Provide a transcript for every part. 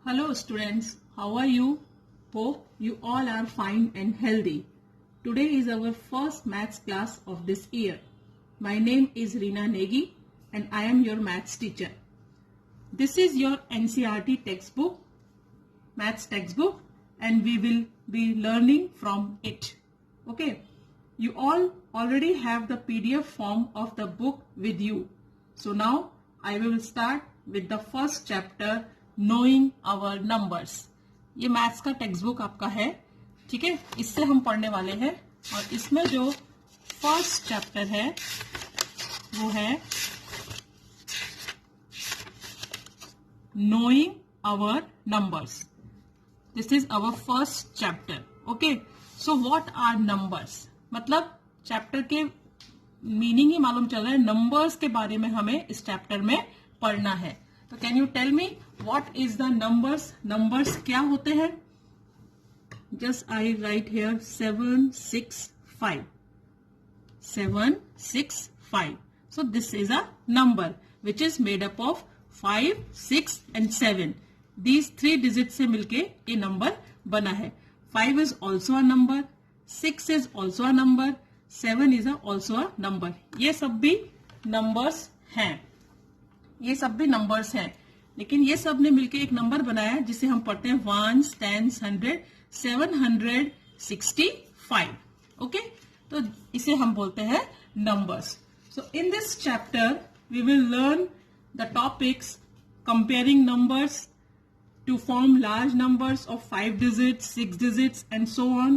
Hello students, how are you? Hope you all are fine and healthy. Today is our first maths class of this year. My name is Reena Negi and I am your maths teacher. This is your NCERT textbook, maths textbook, and we will be learning from it. Okay, you all already have the PDF form of the book with you. So now I will start with the first chapter, Knowing our numbers. ये maths का text book आपका है, ठीक है, इससे हम पढ़ने वाले हैं और इसमें जो फर्स्ट चैप्टर है वो है Knowing our numbers. This is our first chapter. Okay, so what are numbers? मतलब चैप्टर के मीनिंग ही मालूम चल रहा है, नंबर्स के बारे में हमें इस चैप्टर में पढ़ना है. तो can you tell me what is the numbers? Numbers क्या होते हैं? Just I write here 765. 765. So this is a number which is made up of 5, 6 and 7. These 3 digits से मिलके ये नंबर बना है. 5 is also a number, 6 is also a number, 7 is also a number. ये सब भी नंबर्स हैं, ये सब भी नंबर्स हैं, लेकिन ये सब ने मिलके एक नंबर बनाया है जिसे हम पढ़ते हैं 1, 10, 100, 765. ओके, तो इसे हम बोलते हैं numbers. So in this chapter we will learn the topics comparing numbers to form large numbers of 5 digits, 6 digits and so on,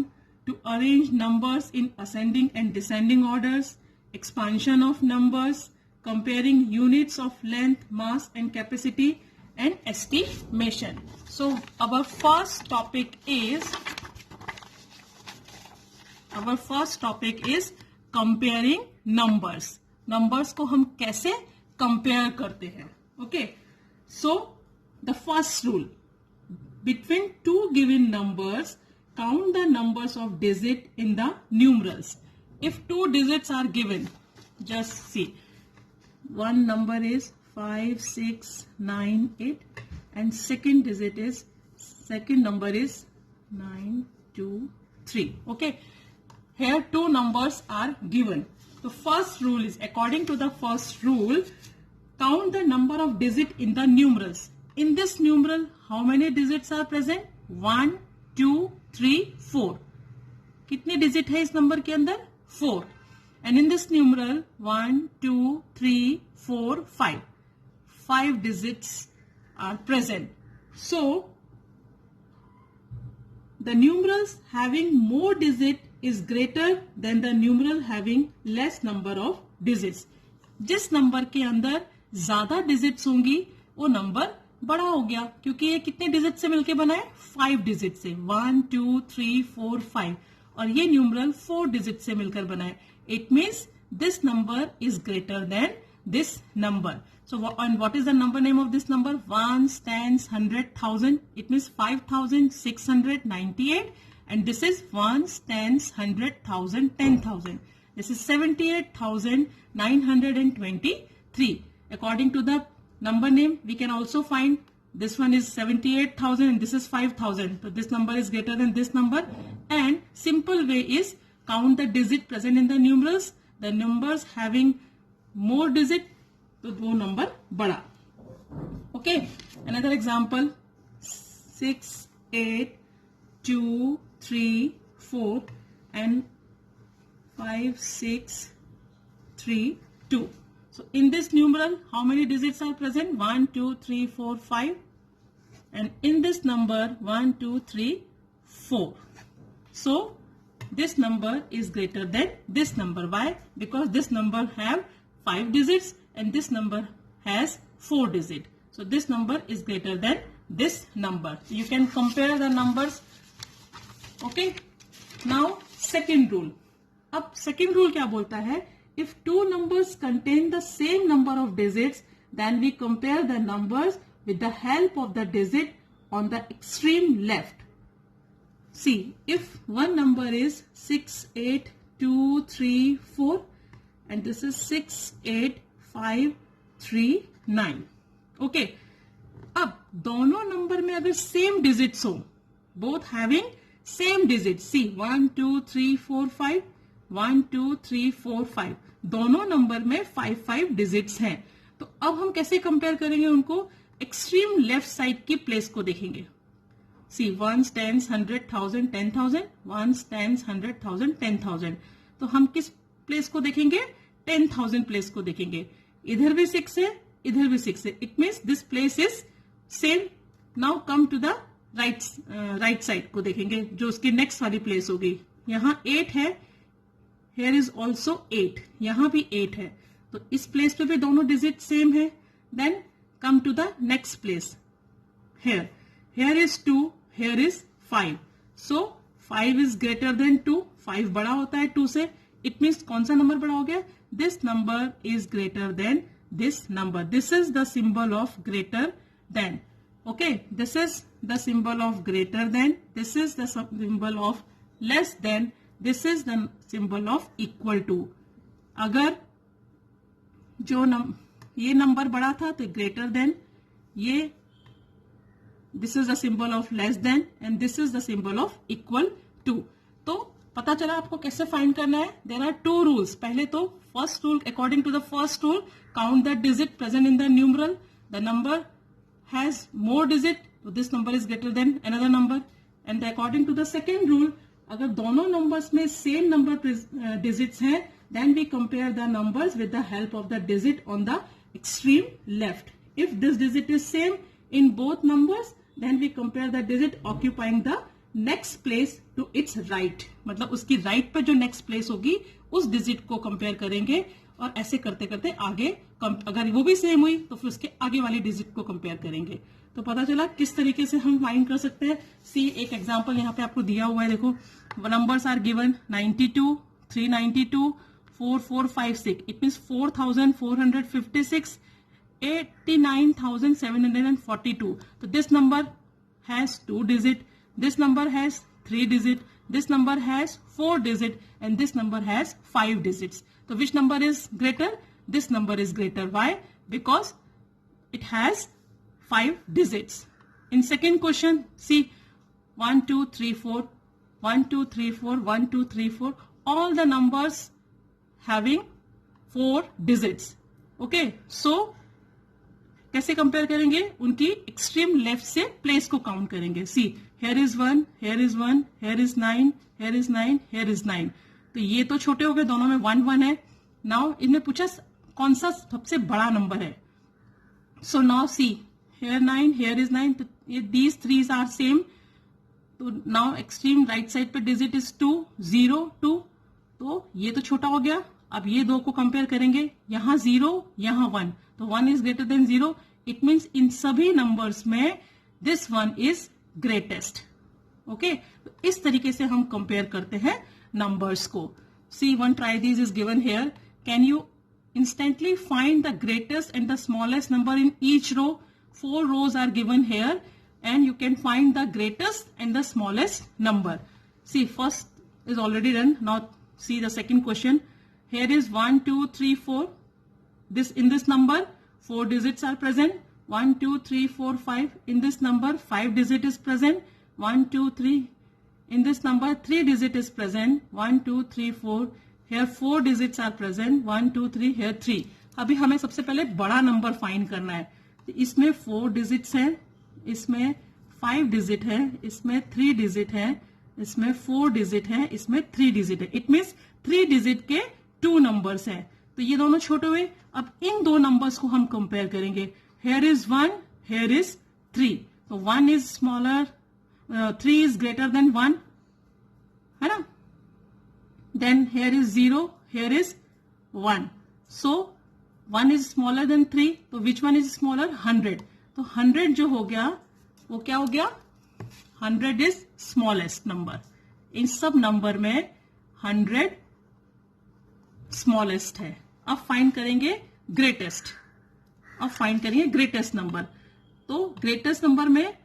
to arrange numbers in ascending and descending orders, expansion of numbers, comparing units of length, mass and capacity and estimation. So our first topic is comparing numbers. Numbers को हम कैसे compare करते हैं? Okay, so the first rule, between two given numbers, count the numbers of digit in the numerals. If 2 digits are given, just see, one number is 5, 6, 9, 8 and second number is 9, 2, 3. Okay, here 2 numbers are given. The first rule is, according to the first rule, count the number of digit in the numerals. In this numeral, how many digits are present? 1, 2, 3, 4. कितने digit है इस number के अंदर? 4. And in this numeral, 1, 2, 3, 4, 5. 5 digits are present. So, the numerals having more digit is greater than the numeral having less number of digits. जिस number के अंदर ज्यादा digits होंगी वो नंबर बड़ा हो गया, क्योंकि ये कितने डिजिट से मिलके बना है? 5 डिजिट से. 1, 2, 3, 4, 5 और ये न्यूमरल 4 डिजिट से मिलकर बना है. It means this number is greater than this number. So and what is the number name of this number? 1, 10, 100, 1000. It means 5698 and this is 1, 10, 100, 1000, 10,000. This is 78,923. According to the number name, we can also find this one is 78,000 and this is 5,000. So this number is greater than this number. And simple way is count the digit present in the numerals. The numbers having more digit, तो वो number बड़ा. Okay. Another example, 6, 8, 2, 3, 4 and 5, 6, 3, 2. So in this numeral, how many digits are present? 1, 2, 3, 4, 5. And in this number, 1, 2, 3, 4. So this number is greater than this number. Why? Because this number have 5 digits and this number has 4 digits. So this number is greater than this number. You can compare the numbers. Okay. Now second rule. अब second rule क्या बोलता है? If 2 numbers contain the same number of digits, then we compare the numbers with the help of the digit on the extreme left. See, if one number is 6, 8, 2, 3, 4 and this is 6, 8, 5, 3, 9. Okay. अब दोनों number में अगर same digits हो, both having same digit, सी 1 2 3 4 5, 1 2 3 4 5, दोनों number में 5 digits हैं। तो अब हम कैसे कंपेयर करेंगे उनको? एक्सट्रीम लेफ्ट साइड की प्लेस को देखेंगे। सी 1 10 100 1000 10,000, 1 10 100 1000 10,000। तो हम किस प्लेस को देखेंगे? 10,000 प्लेस को देखेंगे। इधर भी 6 है, इधर भी 6 है। It means this place is same. Now come to the right side को देखेंगे, जो उसकी नेक्स्ट वाली प्लेस होगी। यहां 8 है, हेयर इज ऑल्सो 8, यहां भी 8 है, तो इस प्लेस पे भी दोनों डिजिट सेम है। Then come to the next place, here is 2, here is 5, so 5 is greater than 2, 5 बड़ा होता है 2 से। इट मीन्स कौन सा नंबर बड़ा हो गया? This number is greater than this number. This is the symbol of greater than. Okay, this is the symbol of greater than, this is the symbol of less than, this is the symbol of equal to. अगर जो ये number बड़ा था तो greater than, ये this is the symbol of less than and this is the symbol of equal to. तो पता चला आपको कैसे फाइंड करना है। There are 2 rules. पहले तो first rule, according to the first rule, count the digit present in the numeral. The number has more digit, so this number is greater than another number. And according to the second rule, अगर दोनों numbers में same number digits हैं, then we compare the numbers with the help of the digit on the extreme left. If this digit is same in both numbers, then we compare the digit occupying the next place to its right. मतलब उसकी right पे जो next place होगी, उस digit को compare करेंगे, और ऐसे करते करते आगे अगर वो भी सेम हुई तो फिर उसके आगे वाली डिजिट को कंपेयर करेंगे। तो पता चला किस तरीके से हम फाइंड कर सकते हैं। सी एक एग्जांपल यहाँ पे आपको दिया हुआ है, देखो numbers are given 92, 392, 4456। It means 4456, 89,742। तो this number has 2 digit, this number has 3 digit, this number has 4 digit and this number has 5 digits. So which number is greater? This number is greater. Why? Because it has 5 digits. In second question, see 1 2 3 4, 1 2 3 4, 1 2 3 4, all the numbers having 4 digits. Okay, so कैसे compare करेंगे? उनकी extreme left से place को count करेंगे। See here is 1, here is 1, here is 9, here is 9, here is 9। तो ये तो छोटे हो गए, दोनों में 1 1 है। नाउ इनमें पूछा कौन सा सबसे बड़ा नंबर है। So now see here 9, here is 9, तो ये दीज 3 आर सेम। तो नाउ एक्सट्रीम राइट साइड पे डिजिट इज 2, 0 2, तो ये तो छोटा हो गया। अब ये दो को कंपेयर करेंगे, यहां 0, यहां 1, तो 1 is greater then 0। It means in सभी नंबर्स में दिस 1 इज ग्रेटेस्ट। ओके, तो इस तरीके से हम कंपेयर करते हैं नंबर्स को। See 1 try this is given here. Can you instantly find the greatest and the smallest number in each row? 4 rows are given here and you can find the greatest and the smallest number. See, first is already done. Now see the second question. Here is 1 2 3 4. In this number 4 digits are present. 1 2 3 4 5. In this number 5 digit is present. 1 2 3. In this number 3 digit is present. 1 2 3 4. Here 4 digits are present. 1 2 3. Here 3. अभी हमें सबसे पहले बड़ा number find करना है। तो इसमें 4 digits है, इसमें 5 डिजिट है, इसमें 3 डिजिट है, इसमें 4 डिजिट है, इसमें 3 डिजिट है। इट मीन्स 3 डिजिट के 2 नंबर्स है। तो ये दोनों छोटे हुए। अब इन 2 नंबर्स को हम कंपेयर करेंगे। Here is 1, here is 3। तो 1 is smaller, 3 is greater than 1, है ना। Then here is 0, here is 1। So 1 is smaller than 3, तो विच वन इज स्मॉलर? 100। तो 100 जो हो गया वो क्या हो गया? 100 इज स्मॉलेस्ट नंबर। इन सब नंबर में 100 स्मॉलेस्ट है। अब फाइंड करेंगे ग्रेटेस्ट। अब फाइंड करेंगे ग्रेटेस्ट नंबर। तो ग्रेटेस्ट नंबर में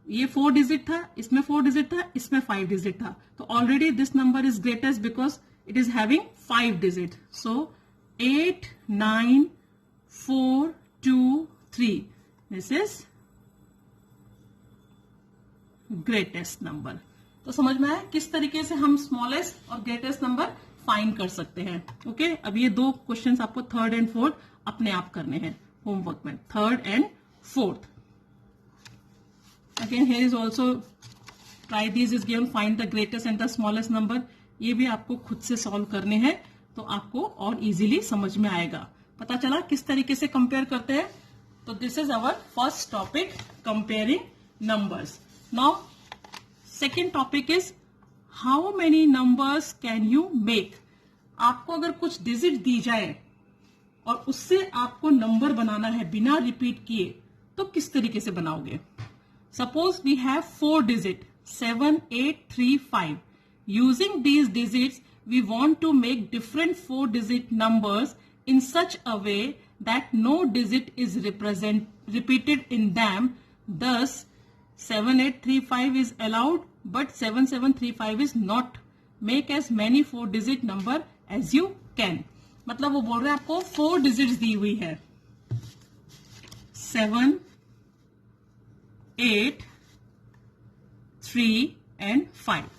ये 4 डिजिट था, इसमें 4 डिजिट था, इसमें 5 डिजिट था। तो already this number is greatest because it is having 5 digit. So 8 9 4 2 3, this is greatest number. तो समझ में आया किस तरीके से हम स्मॉलेस्ट और ग्रेटेस्ट नंबर फाइंड कर सकते हैं। ओके, अब ये दो क्वेश्चंस आपको थर्ड एंड फोर्थ अपने आप करने हैं होमवर्क में, third and fourth. Again here is also try this is given, find the greatest and the smallest number. ये भी आपको खुद से सॉल्व करने हैं तो आपको और इजीली समझ में आएगा। पता चला किस तरीके से कंपेयर करते हैं। तो this is our first topic, comparing numbers. Now second topic is how many numbers can you make. आपको अगर कुछ डिजिट दी जाए और उससे आपको नंबर बनाना है बिना रिपीट किए, तो किस तरीके से बनाओगे। Suppose we have 4 digit 7, 8, 3, 5. Using these digits, we want to make different 4-digit numbers in such a way that no digit is repeated in them. Thus, 7835 is allowed, but 7735 is not. Make as many 4-digit number as you can. मतलब वो बोल रहे हैं आपको 4 digits दी हुई है, 7, 8, 3 and 5.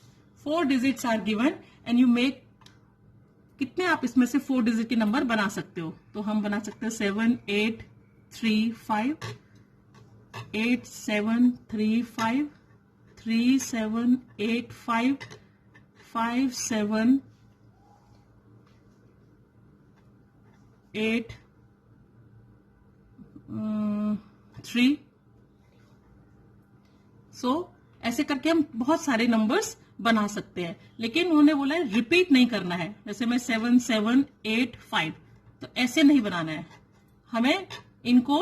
4 digits are given and you make, कितने आप इसमें से 4 डिजिट के नंबर बना सकते हो। तो हम बना सकते हैं 7, 8, 3, 5, 8, 7, 3, 5, 3, 7, 8, 5, 5, 7, 8, 3। सो ऐसे करके हम बहुत सारे नंबर्स बना सकते हैं, लेकिन उन्होंने बोला है रिपीट नहीं करना है। जैसे मैं 7, 7, 8, 5, तो ऐसे नहीं बनाना है हमें। इनको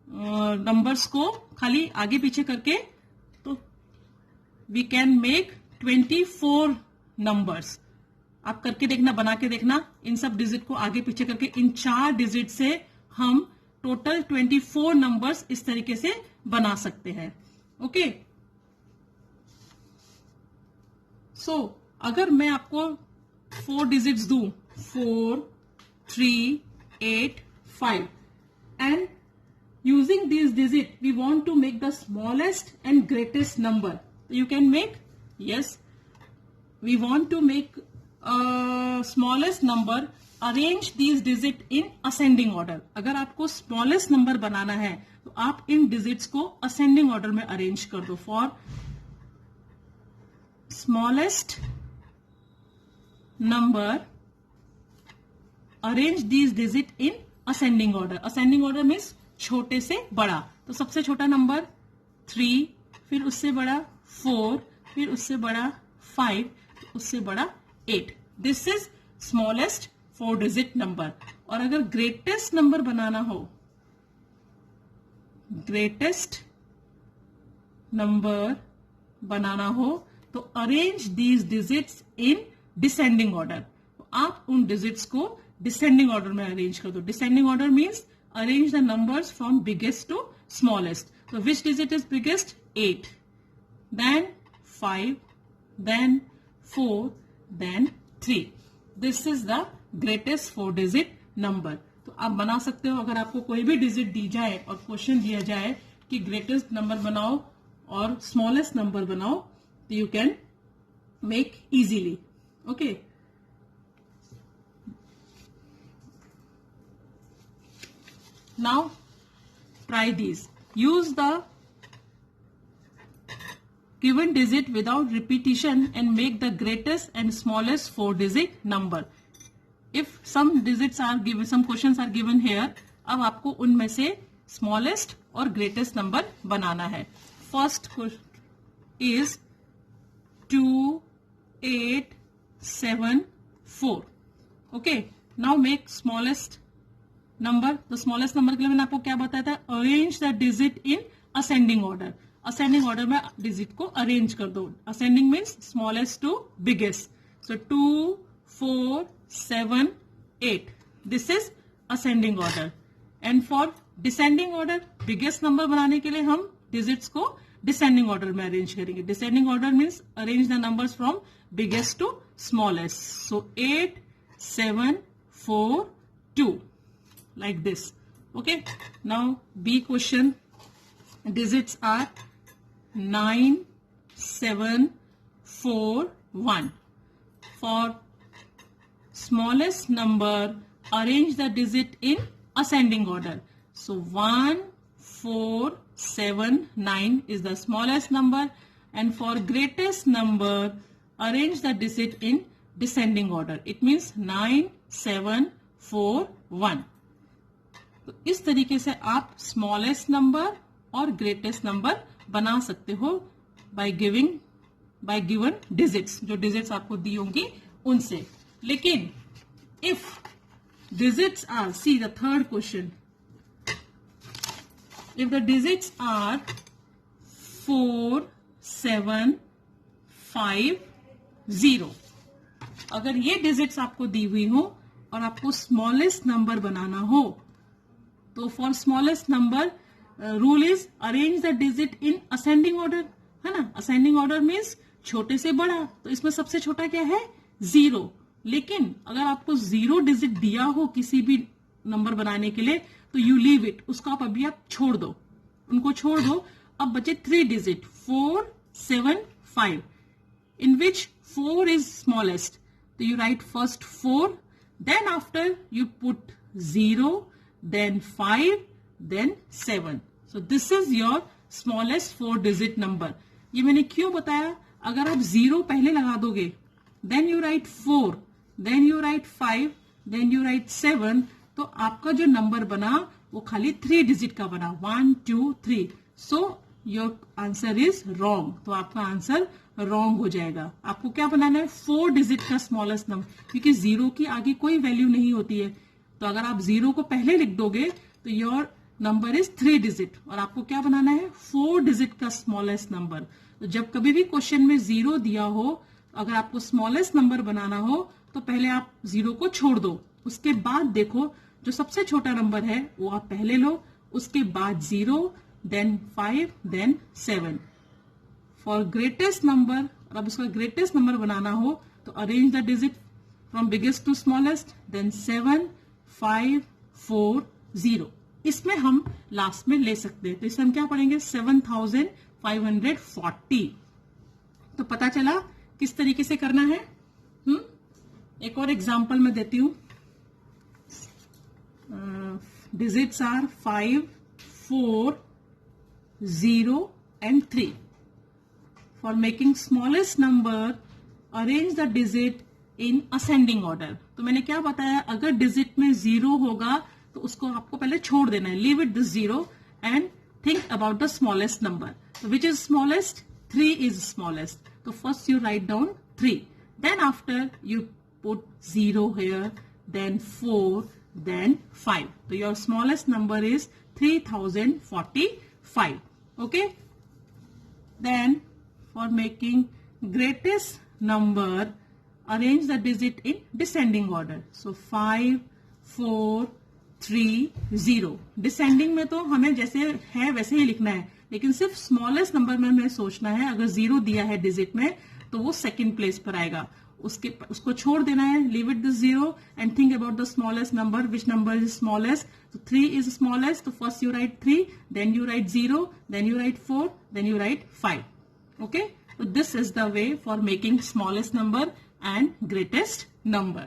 नंबर्स को खाली आगे पीछे करके, तो वी कैन मेक 24 नंबर्स। आप करके देखना, बना के देखना, इन सब डिजिट को आगे पीछे करके इन 4 डिजिट से हम टोटल 24 नंबर्स इस तरीके से बना सकते हैं। ओके, सो अगर मैं आपको 4 डिजिट्स दूं, 4, 3, 8, 5, and using this digit we want to make the smallest and greatest number, you can make, yes, we want to make smallest number, arrange these digit in ascending order. अगर आपको smallest number बनाना है तो आप इन digits को ascending order में arrange कर दो। For smallest number, arrange these digit in ascending order. Ascending order means छोटे से बड़ा। तो सबसे छोटा नंबर 3, फिर उससे बड़ा 4, फिर उससे बड़ा 5, उससे बड़ा 8। This is smallest 4 digit number. और अगर ग्रेटेस्ट नंबर बनाना हो, ग्रेटेस्ट नंबर बनाना हो, तो arrange these digits in descending order. तो आप उन डिजिट्स को डिसेंडिंग ऑर्डर में अरेंज कर दो। Descending order means arrange the numbers from biggest to smallest. तो which digit is biggest? 8, then 5, then 4, then 3। This is the greatest 4 digit number. तो आप बना सकते हो। अगर आपको कोई भी डिजिट दी जाए और क्वेश्चन दिया जाए कि ग्रेटेस्ट नंबर बनाओ और स्मॉलेस्ट नंबर बनाओ, you can make easily. Okay, now try these. Use the given digit without repetition and make the greatest and smallest 4 digit number. If some digits are given, some questions are given here, अब आपको उनमें से smallest और greatest number बनाना है। First is 2, 8, 7, 4. Okay, now make smallest number. तो smallest number के लिए मैंने आपको क्या बताया था? Arrange the digit in ascending order. Ascending order में digit को arrange कर दो। Ascending means smallest to biggest. So 2, 4, 7, 8. This is ascending order. And for descending order, biggest number बनाने के लिए हम digits को डिसेंडिंग ऑर्डर में अरेंज करेंगे। Descending order means arrange the numbers from biggest to smallest. So 8, 7, 4, 2, like this. Okay, now B question, digits are 9, 741. For smallest number, arrange the digit in ascending order. So 1479 is the smallest number, and for greatest number, arrange the digit in descending order. It means 9741. तो इस तरीके से आप smallest number और greatest number बना सकते हो by given digits, जो डिजिट्स आपको दी होंगी उनसे. लेकिन if digits are, see the third question, if the digits are 4 7 5 0, अगर ये डिजिट्स आपको दी हुई हो और आपको स्मॉलेस्ट नंबर बनाना हो, तो for smallest number rule is arrange the digit in ascending order, है ना. असेंडिंग ऑर्डर मीन्स छोटे से बड़ा, तो इसमें सबसे छोटा क्या है, 0. लेकिन अगर आपको 0 डिजिट दिया हो किसी भी नंबर बनाने के लिए, तो यू लीव इट, उसको आप अभी आप छोड़ दो, उनको छोड़ दो. अब बचे 3 digit 4 7 5, in which 4 is smallest. So you write first 4, then after you put 0, then 5, then 7. So this is your smallest 4 digit number. ये मैंने क्यों बताया, अगर आप 0 पहले लगा दोगे, then you write 4, then you write 5, then you write 7, तो आपका जो नंबर बना वो खाली 3 डिजिट का बना, 1 2 3. So your answer is wrong. तो आपका आंसर रॉन्ग हो जाएगा. आपको क्या बनाना है, 4 डिजिट का स्मॉलेस्ट नंबर, क्योंकि 0 की आगे कोई वैल्यू नहीं होती है. तो अगर आप 0 को पहले लिख दोगे तो योर नंबर इज 3 डिजिट, और आपको क्या बनाना है, 4 डिजिट का स्मॉलेस्ट नंबर. तो जब कभी भी क्वेश्चन में 0 दिया हो, अगर आपको स्मॉलेस्ट नंबर बनाना हो, तो पहले आप 0 को छोड़ दो, उसके बाद देखो जो सबसे छोटा नंबर है वो आप पहले लो, उसके बाद 0, then 5, then 7. For greatest number, और अब उसका ग्रेटेस्ट नंबर बनाना हो तो arrange the digit from biggest to smallest, then 7 5 4 0. इसमें हम लास्ट में ले सकते हैं, तो इसमें हम क्या पढ़ेंगे, 7540. तो पता चला किस तरीके से करना है. एक और एग्जांपल मैं देती हूं. Digits are 5 4 0 and 3. For making smallest number, arrange the digit in ascending order. तो मैंने क्या बताया, अगर डिजिट में 0 होगा तो उसको आपको पहले छोड़ देना है, leave it this 0 and think about the smallest number. तो which is smallest, 3 is smallest. तो first you write down 3, then after you put 0 here, then 4, then 5. So your smallest number is 3045. Okay. Then for making greatest number, arrange the digit in descending order. So 5 4 3 0. Descending में तो हमें जैसे है वैसे ही लिखना है, लेकिन सिर्फ स्मॉलेस्ट नंबर में हमें सोचना है. अगर 0 दिया है डिजिट में तो वो सेकंड प्लेस पर आएगा, उसको छोड़ देना है, leave it this 0 and think about the smallest number, which number is smallest. तो 3 इज स्मॉलेस्ट, तो first you write 3, then you write 0, then you write 4, then you write 5. Okay, so this is the way for making smallest number and greatest number.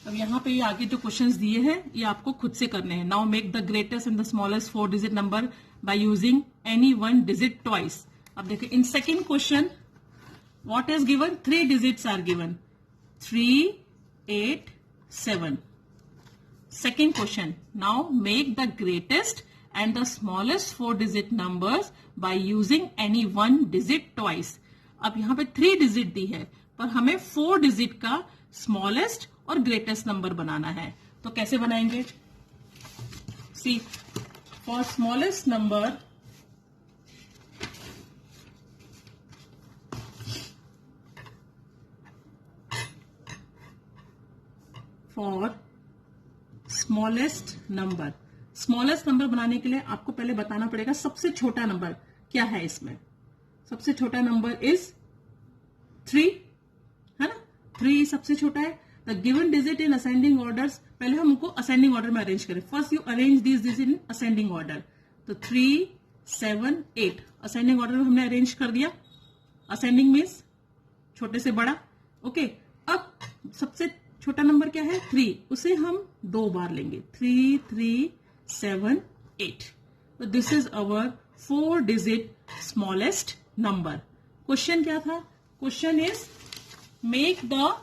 अब यहाँ पे ये आगे जो questions दिए हैं ये आपको खुद से करने हैं. Now make the greatest and the smallest 4 digit number by using any 1 digit twice. अब देखिए in second question what is given, 3 digits are given, 3 8 7. Second question, now make the greatest and the smallest 4 digit numbers by using any 1 digit twice. अब यहाँ पे 3 digit दी है, पर हमें 4 digit का smallest और ग्रेटेस्ट नंबर बनाना है. तो कैसे बनाएंगे, see for smallest number, for smallest number, smallest number बनाने के लिए आपको पहले बताना पड़ेगा सबसे छोटा नंबर क्या है. इसमें सबसे छोटा नंबर इज 3, है ना. 3 सबसे छोटा है. The given digit in ascending orders, पहले हम उनको असेंडिंग ऑर्डर में अरेंज करें. First you arrange this digit in ascending order. तो 3 7, 8 असेंडिंग ऑर्डर में हमने अरेंज कर दिया. असेंडिंग मीन्स छोटे से बड़ा. ओके, अब सबसे छोटा नंबर क्या है 3, उसे हम 2 बार लेंगे. 3, 3, 7, 8. तो this is our 4 digit smallest number. Question क्या था? Question is make the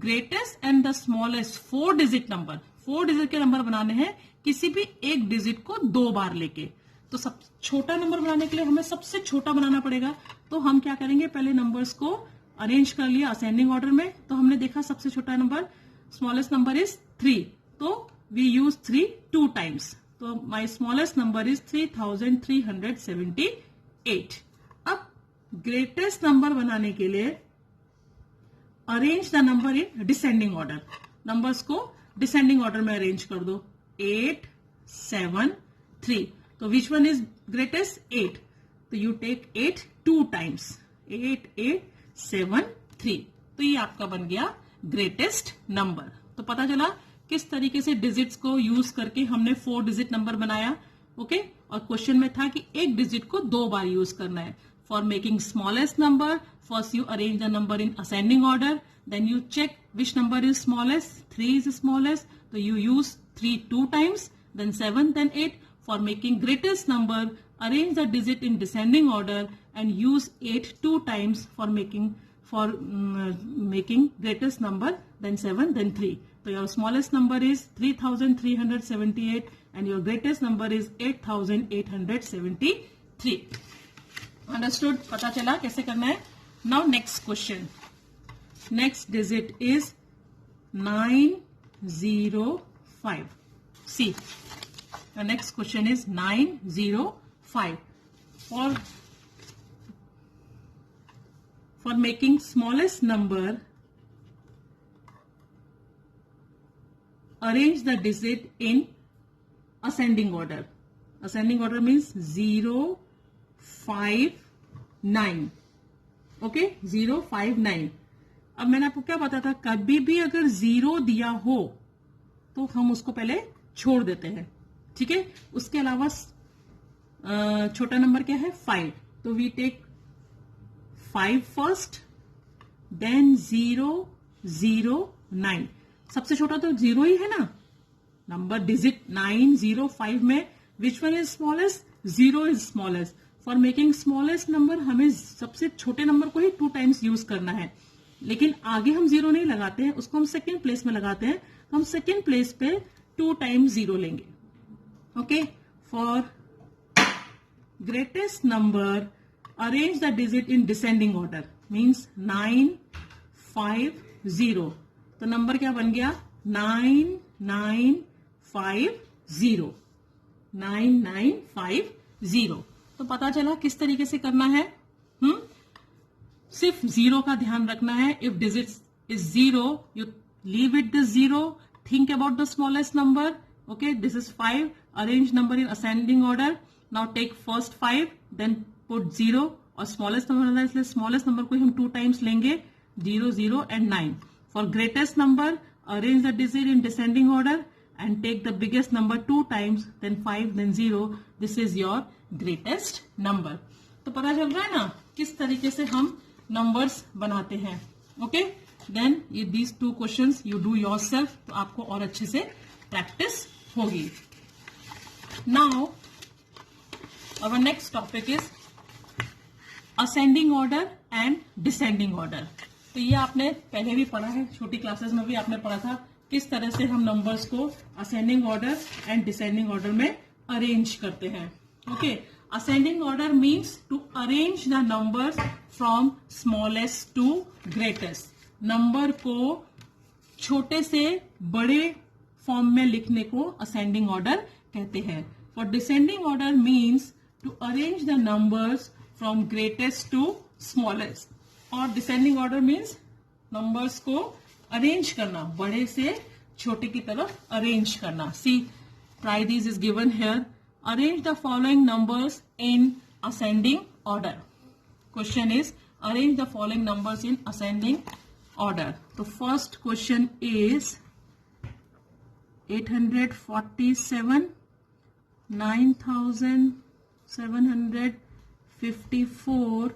greatest and the smallest 4 digit number. 4 digit के नंबर बनाने हैं किसी भी एक डिजिट को 2 बार लेके. तो सब छोटा नंबर बनाने के लिए हमें सबसे छोटा बनाना पड़ेगा. तो हम क्या करेंगे, पहले नंबर्स को अरेंज कर लिया असेंडिंग ऑर्डर में. तो हमने देखा सबसे छोटा नंबर स्मॉलेस्ट नंबर इज 3. तो वी यूज 3 2 टाइम्स. तो माई स्मॉलेस्ट नंबर इज 3378. अब ग्रेटेस्ट नंबर बनाने के लिए arrange the number in descending order. Numbers को डिसेंडिंग ऑर्डर में अरेंज कर दो. 8, 7, 3. तो विच वन इज ग्रेटेस्ट? 8. तो यू टेक 8 2 टाइम्स. 8, 8, 7, 3. तो ये आपका बन गया ग्रेटेस्ट नंबर. तो पता चला किस तरीके से डिजिट्स को यूज करके हमने 4 डिजिट नंबर बनाया. ओके, और क्वेश्चन में था कि एक डिजिट को 2 बार यूज करना है. For making smallest number, first you arrange the number in ascending order, then you check which number is smallest. 3 is smallest, तो you use 3 2 times, then 7, then 8. For making greatest number, arrange the digit in descending order and use 8 2 times for making greatest number, then 7, then 3. So your smallest number is 3378 and your greatest number is 8873. Understood? पता चला कैसे करना है. Now next question. Next digit is 905. See. The next question is 905. For making smallest number, arrange the digit in ascending order. Ascending order means 0, 5, 9. Okay, 0, 5, 9. अब मैंने आपको क्या बताया था, कभी भी अगर 0 दिया हो तो हम उसको पहले छोड़ देते हैं. ठीक है, उसके अलावा छोटा नंबर क्या है 5. तो वी टेक 5 फर्स्ट, देन 0, 0, 9. सबसे छोटा तो 0 ही है ना. नंबर डिजिट 9, 0, 5 में विच one is smallest? 0 is smallest. For making smallest number हमें सबसे छोटे नंबर को ही 2 टाइम्स यूज करना है. लेकिन आगे हम 0 नहीं लगाते हैं, उसको हम सेकेंड प्लेस में लगाते हैं. हम सेकेंड प्लेस पे 2 टाइम्स 0 लेंगे. Okay, for greatest number, arrange the digit in descending order. Means 9, 5, 0. तो नंबर क्या बन गया? 9, 9, 5, 0. 9, 9, 5, 0. तो पता चला किस तरीके से करना है. सिर्फ 0 का ध्यान रखना है. If digit is 0, you leave it the 0. Think about the smallest number. Okay, this is 5. Arrange number in ascending order. Now take first 5, then put 0. और smallest number है इसलिए smallest number को हम 2 times लेंगे. 0, 0 and 9. For greatest number, arrange the digit in descending order and take the biggest number 2 times, then 5, then 0. This is your greatest number. तो पता चल रहा है ना किस तरीके से हम numbers बनाते हैं. Okay? Then these 2 questions you do yourself. तो आपको और अच्छे से practice होगी. Now, our next topic is ascending order and descending order. तो ये आपने पहले भी पढ़ा है, छोटी क्लासेस में भी आपने पढ़ा था किस तरह से हम नंबर्स को ascending order and descending order में अरेंज करते हैं. Okay, ascending order means to arrange the numbers from smallest to greatest. Number को छोटे से बड़े फॉर्म में लिखने को असेंडिंग ऑर्डर कहते हैं. For descending order means to arrange the numbers from greatest to smallest. और डिसेंडिंग ऑर्डर मीन्स नंबर्स को अरेंज करना, बड़े से छोटे की तरफ अरेंज करना. सी, try these is given here. Arrange the following numbers in ascending order. Question is arrange the following numbers in ascending order. The first question is 847, 9000, 754,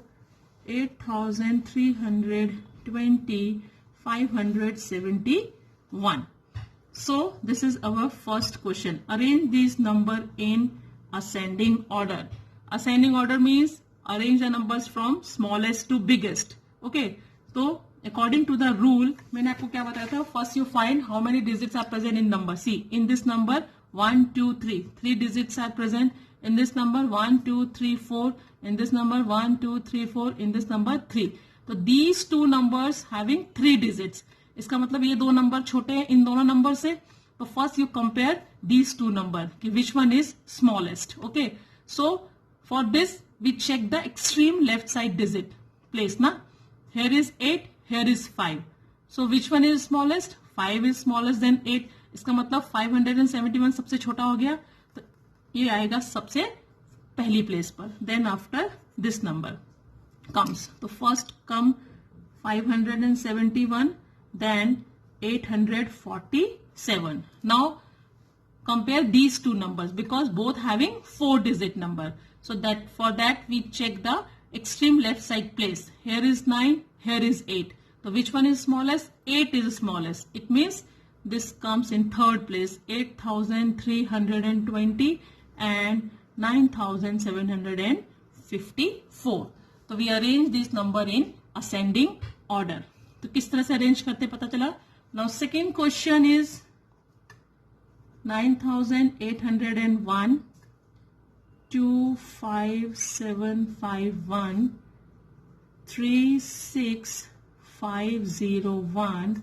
8320, 571. So this is our first question. Arrange these number in ascending order. Ascending order means arrange the numbers from smallest to biggest. Okay. So according to the rule, मैंने आपको क्या बताया था? First you find how many digits are present in number. See, in this number 1, 2, 3. 3 digits are present. In this number 1, 2, 3, 4. In this number 1, 2, 3, 4. In this number 3. So these two numbers having 3 digits. इसका मतलब ये दो number छोटे हैं इन दोनों number से. तो first you compare these two number कि which one is smallest. Okay, so for this we check the extreme left side digit place ना. Here is 8, here is 5. So which one is smallest? 5 is smallest then 8. इसका मतलब 571 सबसे छोटा हो गया. तो ये आएगा सबसे पहली प्लेस पर. Then after this number comes. तो first come 571, then 847. Now compare these two numbers because both having 4-digit number. So that for that we check the extreme left side place. Here is 9, here is 8. So which one is smallest? 8 is smallest. It means this comes in third place. 8320 and 9754. तो we arrange this number in ascending order. तो किस तरह से arrange करते पता चला. Now second question is 9801, 25751, 36501,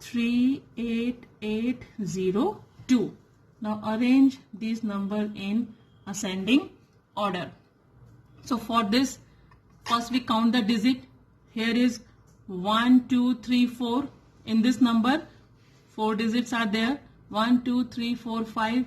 38802. Now arrange these number in ascending order. So for this, first we count the digit. Here is 1, 2, 3, 4. In this number, 4 digits are there. 1, 2, 3, 4, 5.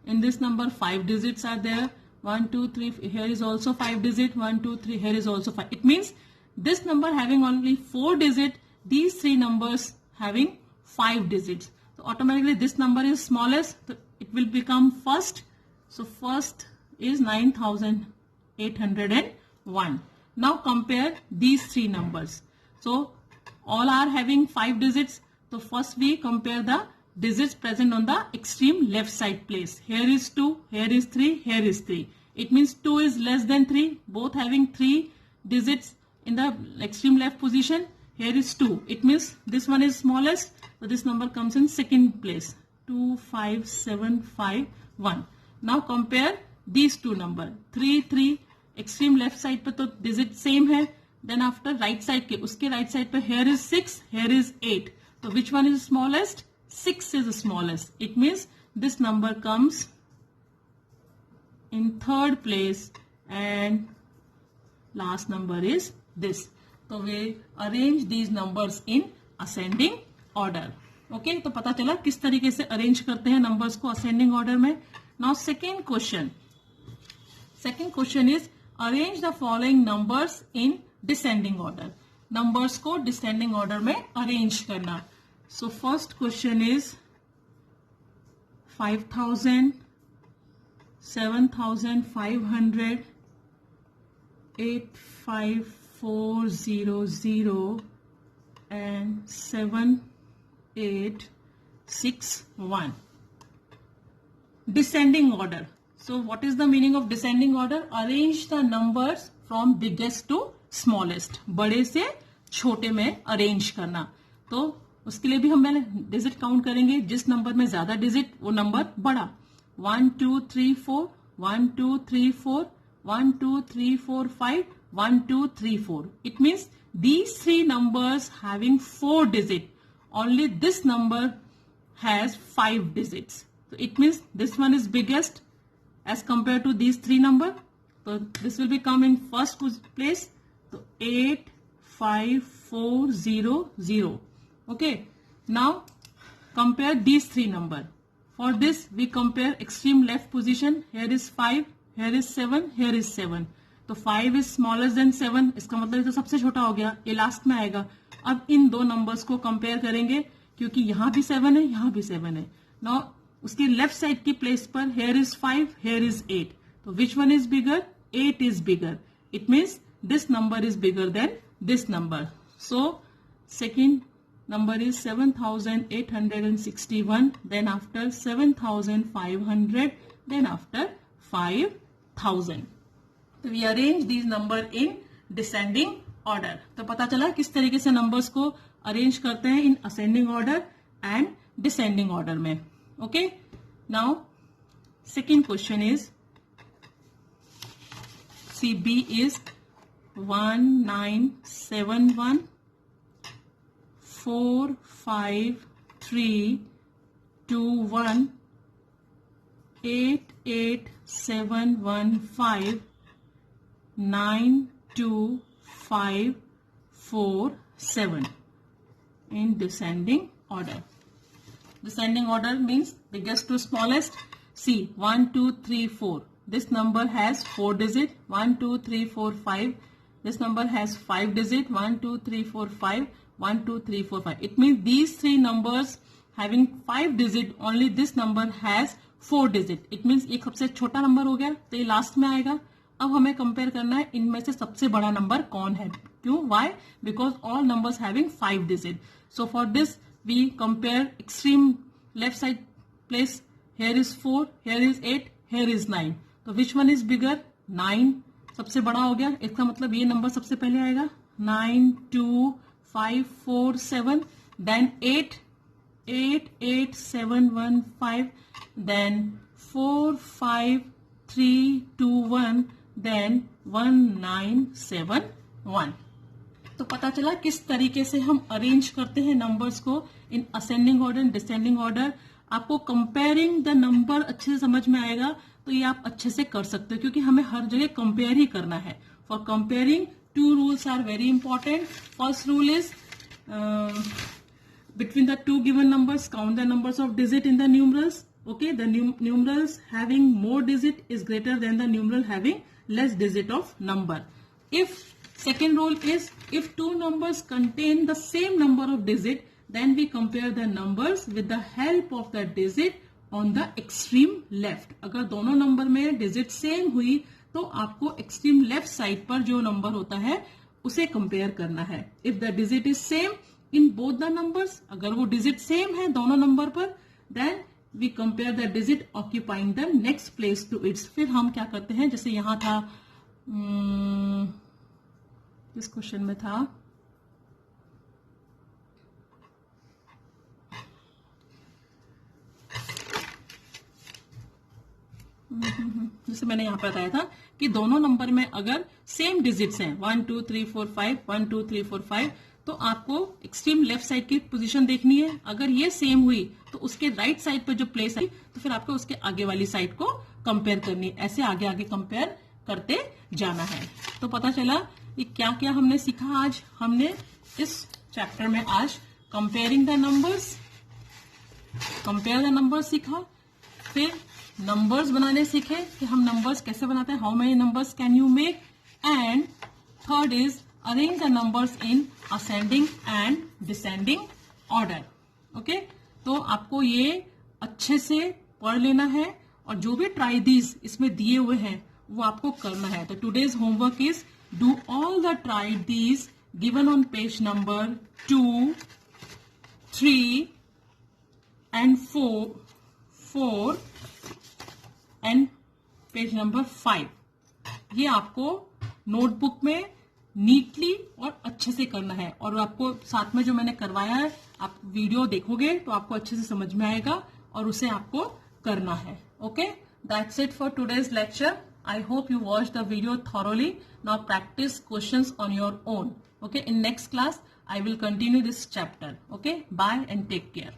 In this number, 5 digits are there. 1, 2, 3. Here is also 5 digit. 1, 2, 3. Here is also 5. It means this number having only 4 digit. These 3 numbers having 5 digits. So automatically this number is smallest. So it will become first. So first is 9801. Now compare these 3 numbers. So all are having 5 digits. So first we compare the digits present on the extreme left side place. Here is 2, here is 3, here is 3. It means 2 is less than 3. Both having 3 digits in the extreme left position. Here is 2. It means this one is smallest. So this number comes in second place. 25751. Now compare these two number. 3, 3. Extreme left side पे तो digit same है. Then after right side के उसके right side पे here is 6, here is 8. तो which one is smallest? 6 is smallest. It means this number comes in third place and last number is this. तो we arrange these numbers in ascending order. Okay, तो पता चला किस तरीके से arrange करते हैं नंबर्स को असेंडिंग ऑर्डर में. Now second question. Second question is arrange the following numbers in descending order. Numbers को डिसेंडिंग ऑर्डर में अरेंज करना. So first question is 5000, 7500, 85400 and 7861. Descending order. So what is the meaning of descending order? Arrange the numbers from biggest to smallest. बड़े से छोटे में arrange करना. तो उसके लिए भी हम डिजिट काउंट करेंगे. जिस नंबर में ज्यादा डिजिट वो नंबर बड़ा. 1, 2, 3, 4, 1, 2, 3, 4, 1, 2, 3, 4, 5, 1, 2, 3, 4. It means these 3 numbers having 4 digit. Only this number has 5 digits. So it means this one is biggest as compared to these 3 number. So this will become in first place. So 85400. Okay. Now compare these 3 number. For this we compare extreme left position. Here is 5, here is 7, here is 7. तो 5 is smaller than 7. इसका मतलब ये तो सबसे छोटा हो गया. ये लास्ट में आएगा. अब इन दो नंबर्स को कंपेयर करेंगे क्योंकि यहाँ भी 7 है, यहाँ भी 7 है. नाउ उसके लेफ्ट साइड की प्लेस पर हेयर इज 5, हेयर इज 8. तो which one is bigger? 8 is bigger. It means this number is bigger than this number. So second number is 7,861, then after 7,500, then after 5,000. So we arrange these number in descending order. तो पता चला किस तरीके से numbers को arrange करते हैं in ascending order and descending order में. Okay, now second question is, see B is 1971 45321 88715 92547 in descending order. Descending order means biggest to smallest. See 1 2 3 4. This number has 4 digit 1 2 3 4 5. This number has 5 digit 1 2 3 4 5 1 2 3 4 5. It means these three numbers having 5 digit, only this number has 4 digit. It means एक सबसे छोटा number हो गया तो ये last में आएगा. अब हमें कंपेयर करना है इनमें से सबसे बड़ा नंबर कौन है. क्यों? Why? Because all numbers having 5 digit. So for this we compare extreme left side place. Here is 4, here is 8, here is 9. तो विच वन इज बिगर? 9 सबसे बड़ा हो गया. इसका मतलब ये नंबर सबसे पहले आएगा. 9 2 5 4 7, देन 8 8 8 7 1 5, देन 4 5 3 2 1, देन 1 9 7 1. तो पता चला किस तरीके से हम अरेंज करते हैं नंबर्स को इन ascending order and descending order. आपको कंपेयरिंग द नंबर अच्छे से समझ में आएगा तो ये आप अच्छे से कर सकते हो, क्योंकि हमें हर जगह कंपेयर ही करना है. For comparing 2 rules are very important. First rule is between the two given numbers, count the numbers of digit in the numerals. Okay, the numerals having more digit is greater than the numeral having less digit of number. If second rule is, if two numbers contain the same number of digit, then we compare the numbers with the help of the digit on the extreme left. अगर दोनों number में digit same हुई तो आपको extreme left side पर जो number होता है उसे कंपेयर करना है. If the digit is same in both the numbers, अगर वो डिजिट सेम है दोनों नंबर पर, then we compare the digit occupying the next place to its. फिर हम क्या करते हैं, जैसे यहां था, इस क्वेश्चन में था जैसे मैंने यहाँ पर बताया था कि दोनों नंबर में अगर सेम डिजिट्स हैं 1 2 3 4 5 1 2 3 4 5, तो आपको एक्सट्रीम लेफ्ट साइड की पोजीशन देखनी है. अगर ये सेम हुई तो उसके राइट साइड पर जो प्लेस आई तो फिर आपको उसके आगे वाली साइड को कंपेयर करनी है. ऐसे आगे आगे कंपेयर करते जाना है. तो पता चला ये क्या क्या हमने सीखा आज. हमने इस चैप्टर में आज comparing the numbers, compare the numbers सीखा. फिर नंबर्स बनाने सीखे कि हम नंबर्स कैसे बनाते हैं, how many numbers can you make. And third is arrange the numbers in ascending and descending order. Okay, तो आपको ये अच्छे से पढ़ लेना है और जो भी ट्राई दीज इसमें दिए हुए हैं वो आपको करना है. तो today's homework is do all the try these given on page number 2, 3 and 4 and page number 5. ये आपको नोटबुक में नीटली और अच्छे से करना है. और आपको साथ में जो मैंने करवाया है, आप वीडियो देखोगे तो आपको अच्छे से समझ में आएगा और उसे आपको करना है. Okay, that's it for today's lecture. I hope you watch the video thoroughly. Now practice questions on your own. Okay, in next class I will continue this chapter. Okay, bye and take care.